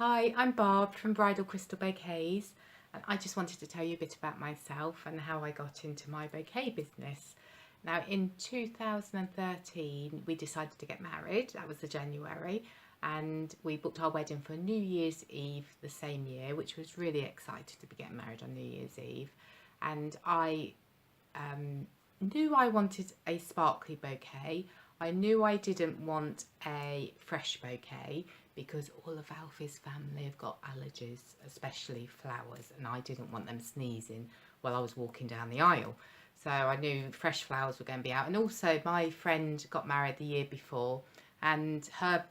Hi, I'm Barb from Bridal Crystal Bouquets, and I just wanted to tell you a bit about myself and how I got into my bouquet business. Now, in 2013, we decided to get married. That was the January, and we booked our wedding for New Year's Eve the same year, which was really excited to be getting married on New Year's Eve. And I knew I wanted a sparkly bouquet. I knew I didn't want a fresh bouquet because all of Alfie's family have got allergies, especially flowers, and I didn't want them sneezing while I was walking down the aisle. So I knew fresh flowers were going to be out. And also my friend got married the year before, and her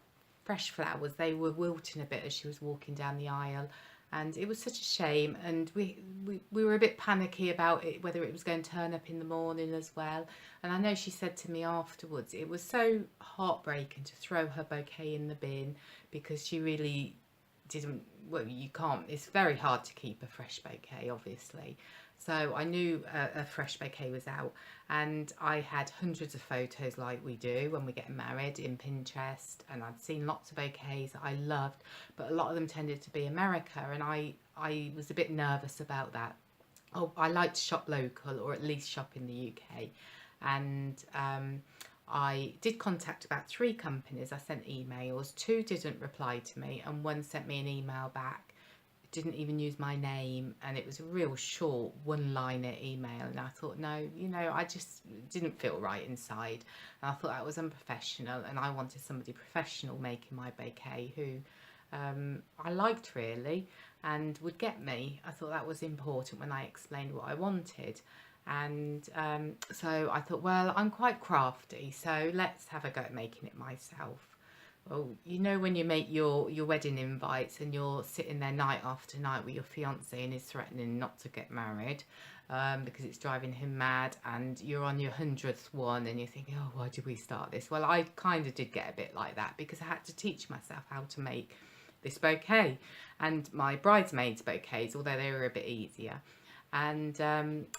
fresh flowers, they were wilting a bit as she was walking down the aisle. And it was such a shame, and we were a bit panicky about it, whether it was going to turn up in the morning as well. And I know she said to me afterwards, it was so heartbreaking to throw her bouquet in the bin because she really didn't, well, you can't, it's very hard to keep a fresh bouquet, obviously. So I knew a fresh bouquet was out, and I had hundreds of photos like we do when we get married in Pinterest, and I'd seen lots of bouquets that I loved, but a lot of them tended to be America, and I was a bit nervous about that. Oh, I like to shop local, or at least shop in the UK, and I did contact about 3 companies. I sent emails, 2 didn't reply to me, and 1 sent me an email back, didn't even use my name, and it was a real short 1-liner email. And I thought, no, I just didn't feel right inside, and I thought that was unprofessional, and I wanted somebody professional making my bouquet who I liked really and would get me. I thought that was important when I explained what I wanted. And so I thought, well, I'm quite crafty, so let's have a go at making it myself. Well, when you make your wedding invites and you're sitting there night after night with your fiance and he's threatening not to get married because it's driving him mad, and you're on your 100th one and you're thinking, oh, why did we start this? Well, I kind of did get a bit like that because I had to teach myself how to make this bouquet and my bridesmaids bouquets, although they were a bit easier. And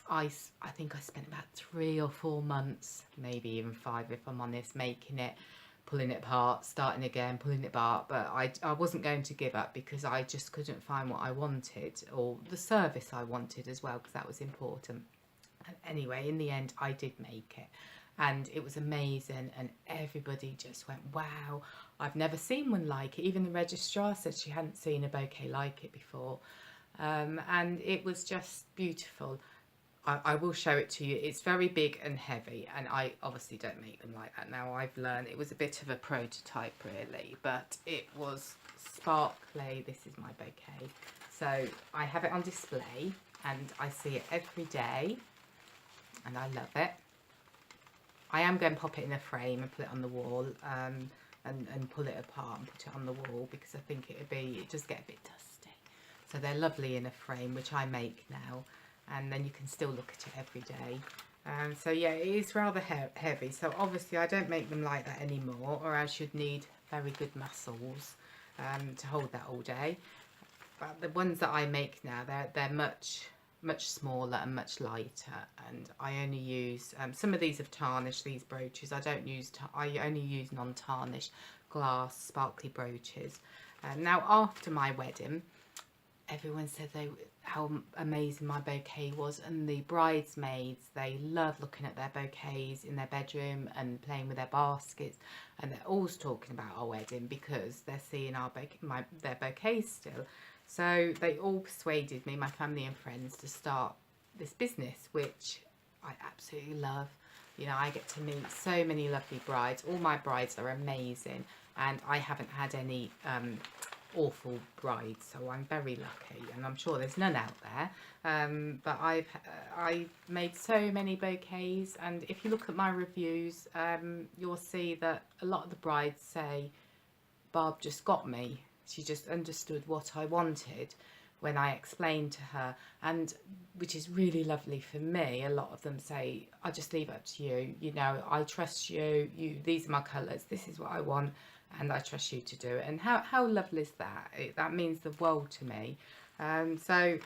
I think I spent about 3 or 4 months, maybe even 5 if I'm honest, making it, pulling it apart, starting again, pulling it apart. But I wasn't going to give up because I just couldn't find what I wanted, or the service I wanted as well, because that was important. And anyway, in the end, I did make it, and it was amazing, and everybody just went, wow, I've never seen one like it. Even the registrar said she hadn't seen a bouquet like it before. And it was just beautiful. I will show it to you. It's very big and heavy, and I obviously don't make them like that now. I've learned it was a bit of a prototype really, but it was sparkly. This is my bouquet. So I have it on display and I see it every day and I love it. I am going to pop it in a frame and put it on the wall, and pull it apart and put it on the wall, because I think it does get a bit dusty. So they're lovely in a frame, which I make now, and then you can still look at it every day. So yeah, it is rather heavy, so obviously I don't make them like that anymore, or else you'd need very good muscles to hold that all day. But the ones that I make now, they're much smaller and much lighter, and I only use some of these have tarnished, these brooches. I only use non-tarnished glass sparkly brooches. Now after my wedding, everyone said how amazing my bouquet was, and the bridesmaids, they love looking at their bouquets in their bedroom and playing with their baskets, and they're always talking about our wedding because they're seeing their bouquets still. So they all persuaded me, my family and friends, to start this business, which I absolutely love. I get to meet so many lovely brides. All my brides are amazing, and I haven't had any awful brides, so I'm very lucky, and I'm sure there's none out there. But I've made so many bouquets, and if you look at my reviews, you'll see that a lot of the brides say, Barb just got me. She just understood what I wanted when I explained to her, and which is really lovely for me. A lot of them say, I just leave it up to you. I trust you. These are my colours. This is what I want, and I trust you to do it. And how lovely is that? That means the world to me. So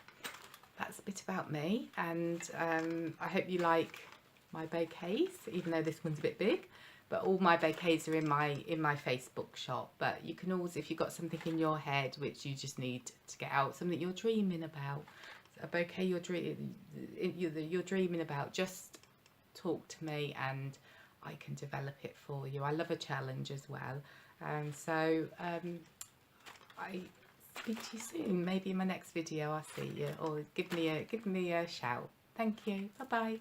that's a bit about me, and I hope you like my bouquets, even though this one's a bit big. but all my bouquets are in my Facebook shop. But you can always, if you've got something in your head which you just need to get out, something you're dreaming about, a bouquet you're dreaming about, just talk to me and I can develop it for you. I love a challenge as well. So I speak to you soon. Maybe in my next video I'll see you, or give me a shout. Thank you. Bye bye.